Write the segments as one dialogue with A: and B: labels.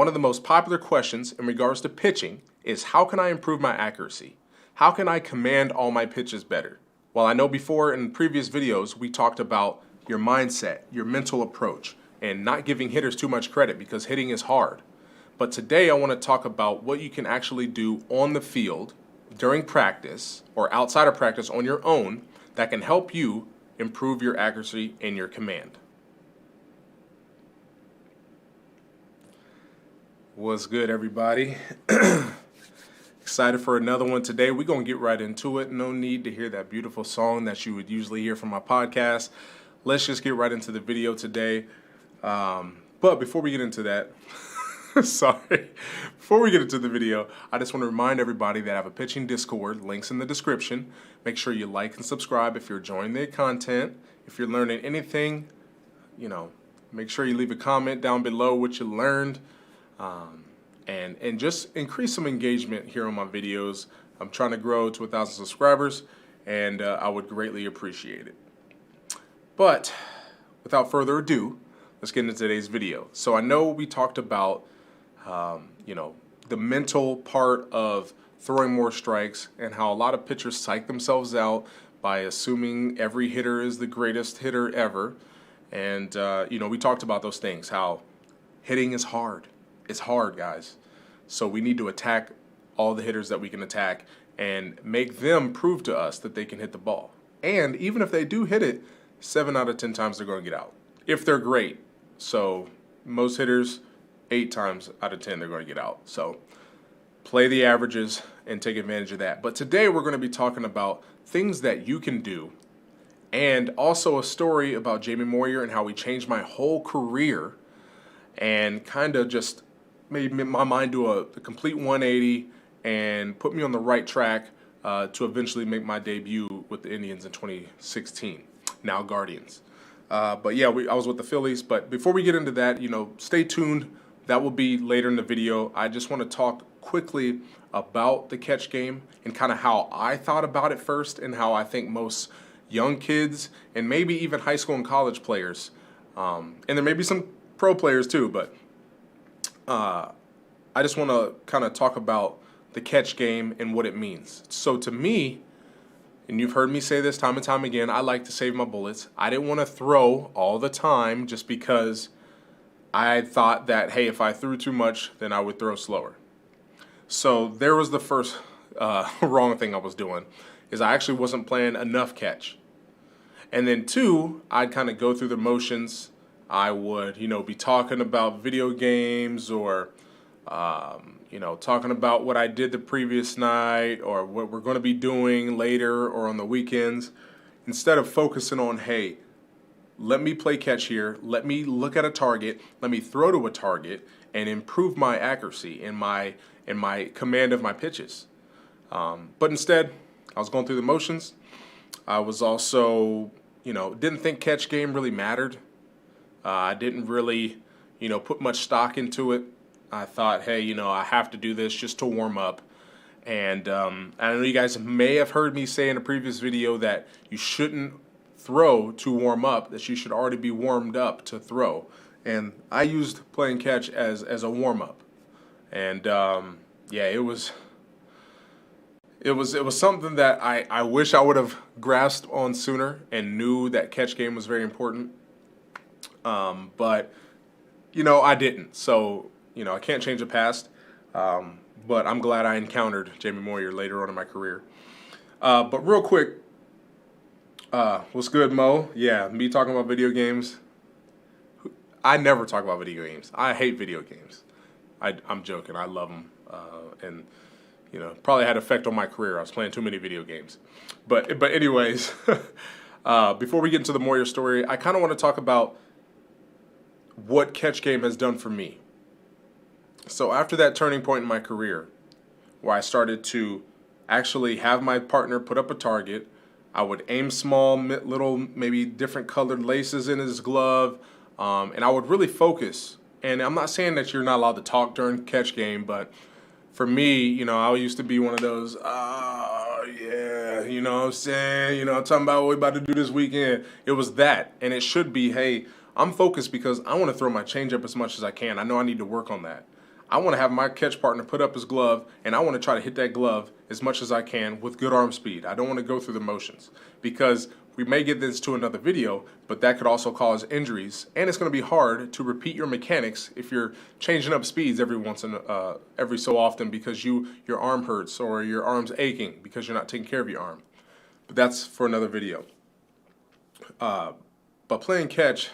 A: One of the most popular questions in regards to pitching is how can I improve my accuracy? How can I command all my pitches better? Well, I know before in previous videos we talked about your mindset, your mental approach, and not giving hitters too much credit because hitting is hard. But today I want to talk about what you can actually do on the field during practice or outside of practice on your own that can help you improve your accuracy and your command. What's good, everybody? Excited for another one today. We're going to get right into it. No need to hear that beautiful song that you would usually hear from my podcast. Let's just get right into the video today. But before we get into that, before we get into the video, I just want to remind everybody that I have a pitching Discord, links in the description. Make sure you like and subscribe if you're enjoying the content. If you're learning anything, make sure you leave a comment down below what you learned. And just increase some engagement here on my videos. I'm trying to grow to 1,000 subscribers, and I would greatly appreciate it. But without further ado, let's get into today's video. So I know we talked about, the mental part of throwing more strikes and how a lot of pitchers psych themselves out by assuming every hitter is the greatest hitter ever. And, we talked about those things, how hitting is hard. It's hard, guys. So we need to attack all the hitters that we can attack and make them prove to us that they can hit the ball. And even if they do hit it, 7 out of 10 times they're going to get out, if they're great. So most hitters, 8 times out of 10 they're going to get out. So play the averages and take advantage of that. But today we're going to be talking about things that you can do, and also a story about Jamie Moyer and how he changed my whole career and kind of just made my mind do a complete 180 and put me on the right track to eventually make my debut with the Indians in 2016, now Guardians. But yeah, I was with the Phillies. But before we get into that, stay tuned. That will be later in the video. I just want to talk quickly about the catch game and kind of how I thought about it first and how I think most young kids and maybe even high school and college players, and there may be some pro players too, but I just want to kind of talk about the catch game and what it means. So to me, and you've heard me say this time and time again, I like to save my bullets. I didn't want to throw all the time just because I thought that, hey, if I threw too much, then I would throw slower. So there was the first wrong thing I was doing, is I actually wasn't playing enough catch. And then 2, I'd kind of go through the motions. I would, be talking about video games or, talking about what I did the previous night or what we're going to be doing later or on the weekends, instead of focusing on, hey, let me play catch here, let me look at a target, let me throw to a target and improve my accuracy and my command of my pitches. But instead, I was going through the motions. I was also, didn't think catch game really mattered. I didn't really, put much stock into it. I thought, hey, I have to do this just to warm up. And I know you guys may have heard me say in a previous video that you shouldn't throw to warm up, that you should already be warmed up to throw. And I used playing catch as a warm up. And it was something that I wish I would have grasped on sooner and knew that catch game was very important. But I didn't. So, I can't change the past. But I'm glad I encountered Jamie Moyer later on in my career. But real quick, what's good, Mo? Yeah, me talking about video games. I never talk about video games. I hate video games. I'm joking. I love them. And probably had an effect on my career. I was playing too many video games. But anyways, before we get into the Moyer story, I kind of want to talk about what catch game has done for me. So after that turning point in my career, where I started to actually have my partner put up a target, I would aim small, little, maybe different colored laces in his glove, and I would really focus. And I'm not saying that you're not allowed to talk during catch game, but for me, I used to be one of those, yeah, what I'm saying, talking about what we're about to do this weekend. It was that, and it should be, hey, I'm focused because I want to throw my changeup as much as I can. I know I need to work on that. I want to have my catch partner put up his glove, and I want to try to hit that glove as much as I can with good arm speed. I don't want to go through the motions, because we may get this to another video, but that could also cause injuries, and it's going to be hard to repeat your mechanics if you're changing up speeds every so often because your arm hurts or your arm's aching because you're not taking care of your arm. But that's for another video. But playing catch,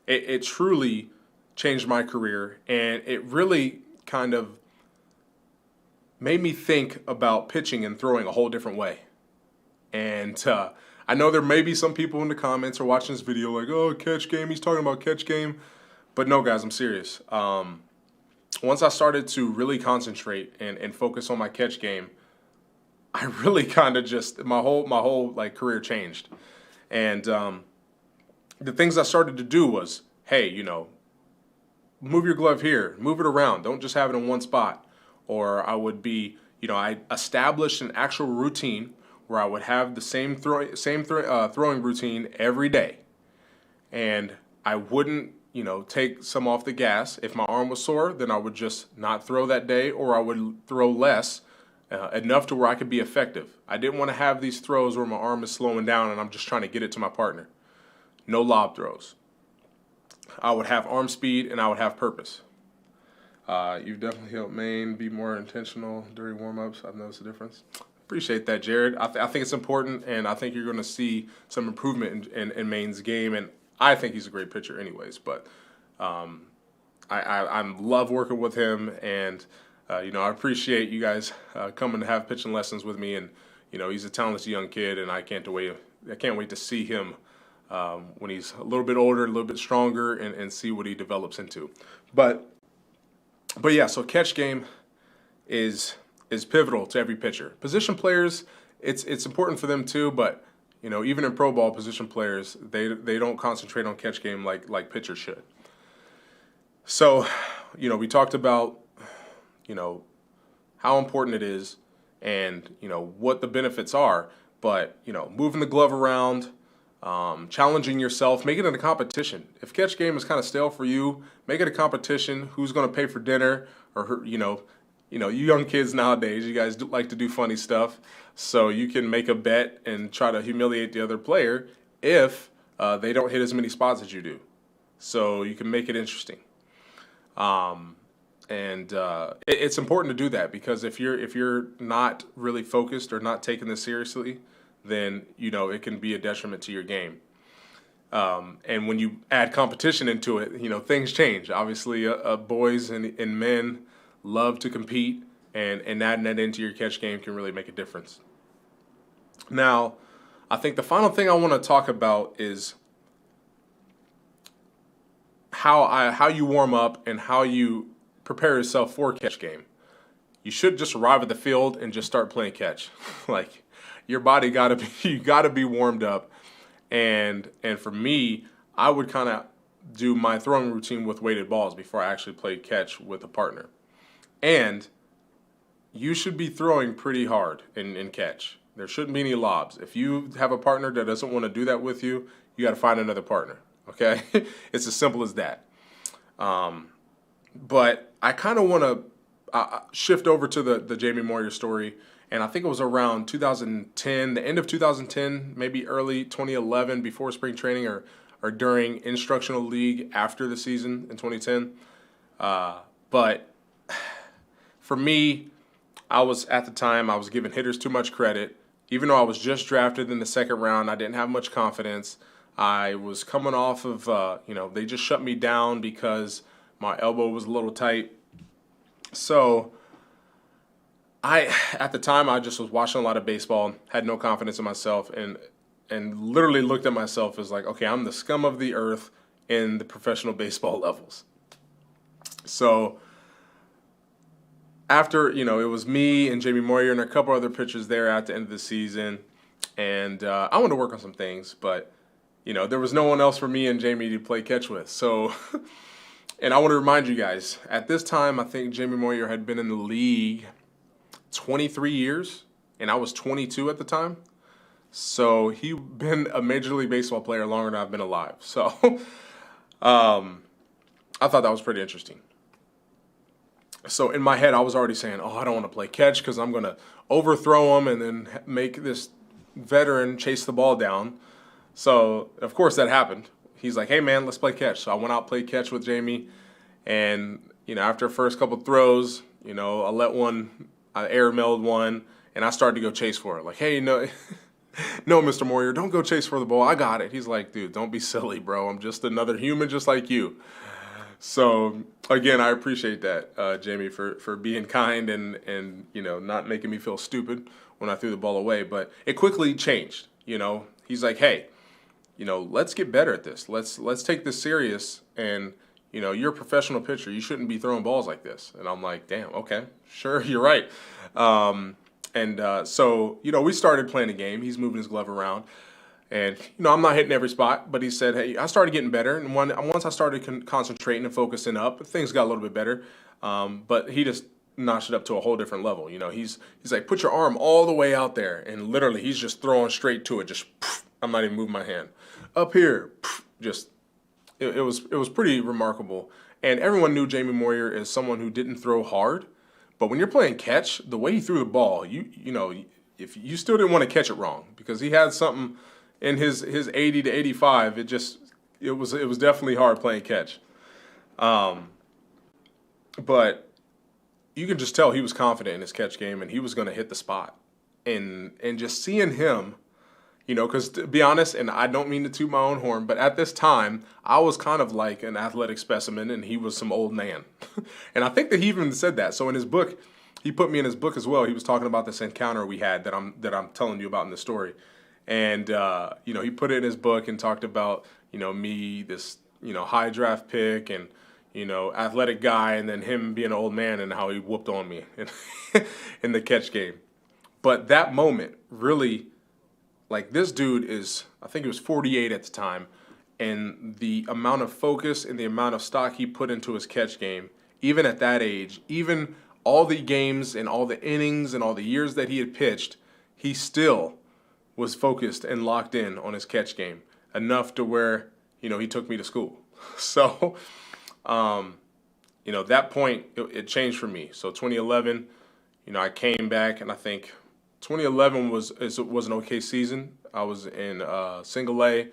A: it truly changed my career, and it really kind of made me think about pitching and throwing a whole different way. And I know there may be some people in the comments or watching this video like, oh, catch game, he's talking about catch game. But no, guys, I'm serious. Once I started to really concentrate and focus on my catch game, I really kind of just, my whole like career changed. And the things I started to do was, hey, you know, move your glove here, move it around, don't just have it in one spot. Or I would be, you know, I established an actual routine where I would have the same throwing routine every day, and I wouldn't, you know, take some off the gas. If my arm was sore, then I would just not throw that day, or I would throw less, enough to where I could be effective. I didn't want to have these throws where my arm is slowing down and I'm just trying to get it to my partner. No lob throws. I would have arm speed and I would have purpose. You've definitely helped Maine be more intentional during warm-ups. I've noticed a difference. Appreciate that, Jared. I think it's important, and I think you're going to see some improvement in Maine's game, and I think he's a great pitcher anyways. But I love working with him, and you know, I appreciate you guys coming to have pitching lessons with me. And you know, he's a talented young kid, and I can't wait to see him when he's a little bit older, a little bit stronger, and see what he develops into. But yeah, so catch game is pivotal to every pitcher. Position players, it's important for them too, but you know, even in pro ball, position players, they don't concentrate on catch game like pitchers should. So, you know, we talked about, you know, how important it is and, you know, what the benefits are, but, you know, moving the glove around, challenging yourself, make it a competition. If catch game is kind of stale for you, make it a competition. Who's going to pay for dinner? Or, you know, you young kids nowadays, you guys like to do funny stuff. So you can make a bet and try to humiliate the other player if they don't hit as many spots as you do. So you can make it interesting. It's important to do that, because if you're not really focused or not taking this seriously, then, you know, it can be a detriment to your game. And when you add competition into it, you know, things change. Obviously, boys and men love to compete, and adding that into your catch game can really make a difference. Now, I think the final thing I want to talk about is how you warm up and how you prepare yourself for a catch game. You should just arrive at the field and just start playing catch. Like, your body you gotta be warmed up. And for me, I would kind of do my throwing routine with weighted balls before I actually play catch with a partner. And you should be throwing pretty hard in catch. There shouldn't be any lobs. If you have a partner that doesn't want to do that with you, you got to find another partner. Okay, it's as simple as that. But I kind of want to shift over to the Jamie Moyer story. And I think it was around 2010, the end of 2010, maybe early 2011, before spring training or during instructional league after the season in 2010. But for me, I was giving hitters too much credit. Even though I was just drafted in the second round, I didn't have much confidence. I was coming off of, you know, they just shut me down because my elbow was a little tight. So at the time, I just was watching a lot of baseball, had no confidence in myself, and literally looked at myself as like, okay, I'm the scum of the earth in the professional baseball levels. So after, you know, it was me and Jamie Moyer and a couple other pitchers there at the end of the season, and I wanted to work on some things, but, you know, there was no one else for me and Jamie to play catch with. So, and I want to remind you guys, at this time, I think Jamie Moyer had been in the league 23 years, and I was 22 at the time. So he'd been a Major League Baseball player longer than I've been alive. So I thought that was pretty interesting. So in my head, I was already saying, oh, I don't want to play catch because I'm going to overthrow him and then make this veteran chase the ball down. So, of course, that happened. He's like, hey, man, let's play catch. So I went out, played catch with Jamie. And, after the first couple throws, I air mailed one, and I started to go chase for it. Like, hey, no, no, Mr. Moyer, don't go chase for the ball. I got it. He's like, dude, don't be silly, bro. I'm just another human just like you. So, again, I appreciate that, Jamie, for being kind and not making me feel stupid when I threw the ball away. But it quickly changed, He's like, hey, let's get better at this. Let's take this serious. And, you're a professional pitcher. You shouldn't be throwing balls like this. And I'm like, damn, okay, sure, you're right. So, we started playing a game. He's moving his glove around. And, I'm not hitting every spot, but he said, hey, I started getting better. And once I started concentrating and focusing up, things got a little bit better. But he just notched it up to a whole different level. He's like, put your arm all the way out there. And literally, he's just throwing straight to it. Just, I'm not even moving my hand. Up here, just, it was pretty remarkable. And everyone knew Jamie Moyer as someone who didn't throw hard. But when you're playing catch, the way he threw the ball, if you still didn't want to catch it wrong, because he had something in his 80 to 85, it was definitely hard playing catch. But you can just tell he was confident in his catch game and he was going to hit the spot. And just seeing him, because to be honest, and I don't mean to toot my own horn, but at this time, I was kind of like an athletic specimen and he was some old man. And I think that he even said that. So in his book, he put me in his book as well. He was talking about this encounter we had that I'm telling you about in the story. And, he put it in his book and talked about, me, this, high draft pick and, athletic guy, and then him being an old man and how he whooped on me in the catch game. But that moment really, like, this dude is, I think he was 48 at the time, and the amount of focus and the amount of stock he put into his catch game, even at that age, even all the games and all the innings and all the years that he had pitched, he still was focused and locked in on his catch game enough to where, he took me to school. So, that point, it changed for me. So 2011, I came back, and I think 2011 was an okay season. I was in single A,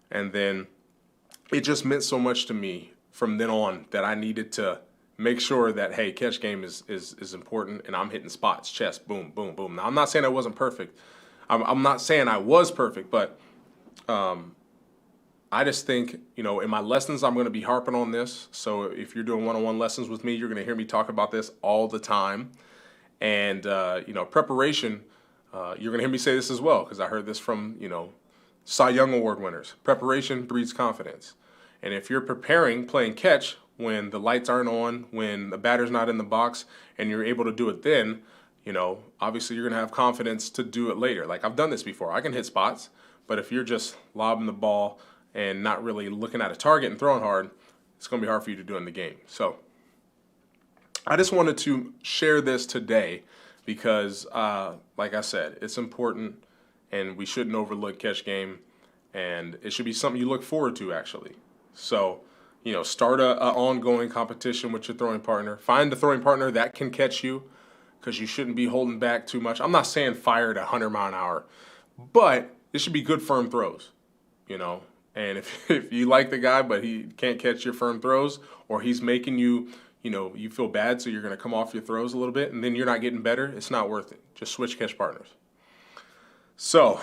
A: and then it just meant so much to me from then on that I needed to make sure that, hey, catch game is important, and I'm hitting spots, chest, boom, boom, boom. Now, I'm not saying I wasn't perfect. I'm not saying I was perfect, but I just think, in my lessons, I'm going to be harping on this. So if you're doing one-on-one lessons with me, you're going to hear me talk about this all the time. And, preparation, you're going to hear me say this as well, because I heard this from, Cy Young Award winners. Preparation breeds confidence. And if you're preparing, playing catch, when the lights aren't on, when the batter's not in the box, and you're able to do it then, obviously you're going to have confidence to do it later. Like, I've done this before. I can hit spots, but if you're just lobbing the ball and not really looking at a target and throwing hard, it's going to be hard for you to do in the game. So I just wanted to share this today because, like I said, it's important and we shouldn't overlook catch game, and it should be something you look forward to, actually. So, start a ongoing competition with your throwing partner. Find a throwing partner that can catch you, because you shouldn't be holding back too much. I'm not saying fire at 100 mile an hour, but it should be good firm throws, And if you like the guy, but he can't catch your firm throws, or he's making you, you feel bad, so you're going to come off your throws a little bit, and then you're not getting better, it's not worth it. Just switch catch partners. So,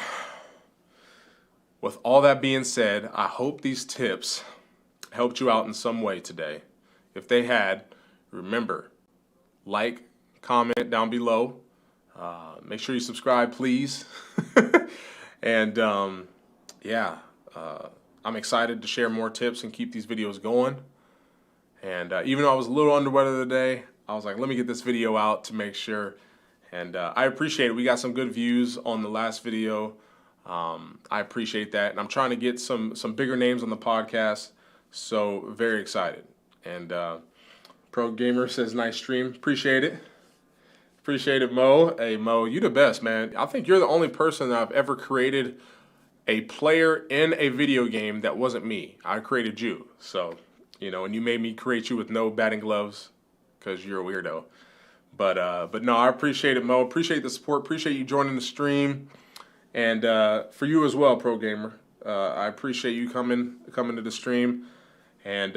A: with all that being said, I hope these tips helped you out in some way today. If they had, remember, like, comment down below. Make sure you subscribe, please. And I'm excited to share more tips and keep these videos going. And even though I was a little under weather today, I was like, let me get this video out to make sure. And I appreciate it. We got some good views on the last video. I appreciate that. And I'm trying to get some bigger names on the podcast. So very excited. And Pro Gamer says, nice stream. Appreciate it. Appreciate it, Mo. Hey, Mo, you the best, man. I think you're the only person that I've ever created a player in a video game that wasn't me. I created you. So, and you made me create you with no batting gloves. because you're a weirdo. But no, I appreciate it, Mo. Appreciate the support. Appreciate you joining the stream, and for you as well, Pro Gamer. I appreciate you coming to the stream, and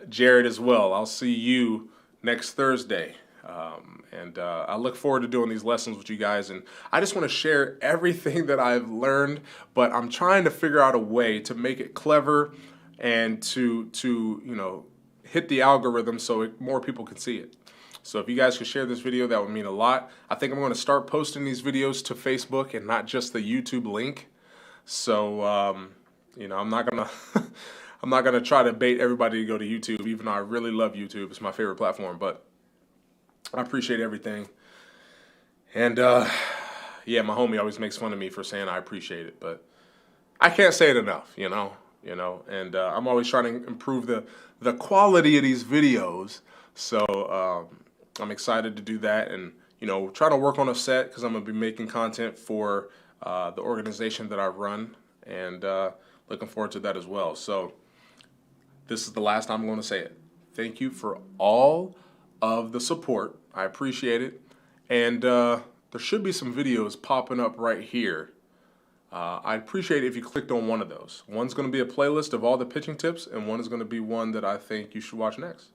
A: Jared as well. I'll see you next Thursday, and I look forward to doing these lessons with you guys. And I just want to share everything that I've learned, but I'm trying to figure out a way to make it clever and to hit the algorithm so more people can see it. So if you guys could share this video, that would mean a lot. I think I'm going to start posting these videos to Facebook and not just the YouTube link. So I'm not gonna I'm not gonna try to bait everybody to go to YouTube, even though I really love YouTube. It's my favorite platform. But I appreciate everything. And yeah, my homie always makes fun of me for saying I appreciate it, but I can't say it enough, And I'm always trying to improve the quality of these videos. So I'm excited to do that, and trying to work on a set because I'm gonna be making content for the organization that I run, and looking forward to that as well. So this is the last time I'm going to say it. Thank you for all of the support. I appreciate it, and there should be some videos popping up right here. I'd appreciate it if you clicked on one of those. One's going to be a playlist of all the pitching tips, and one is going to be one that I think you should watch next.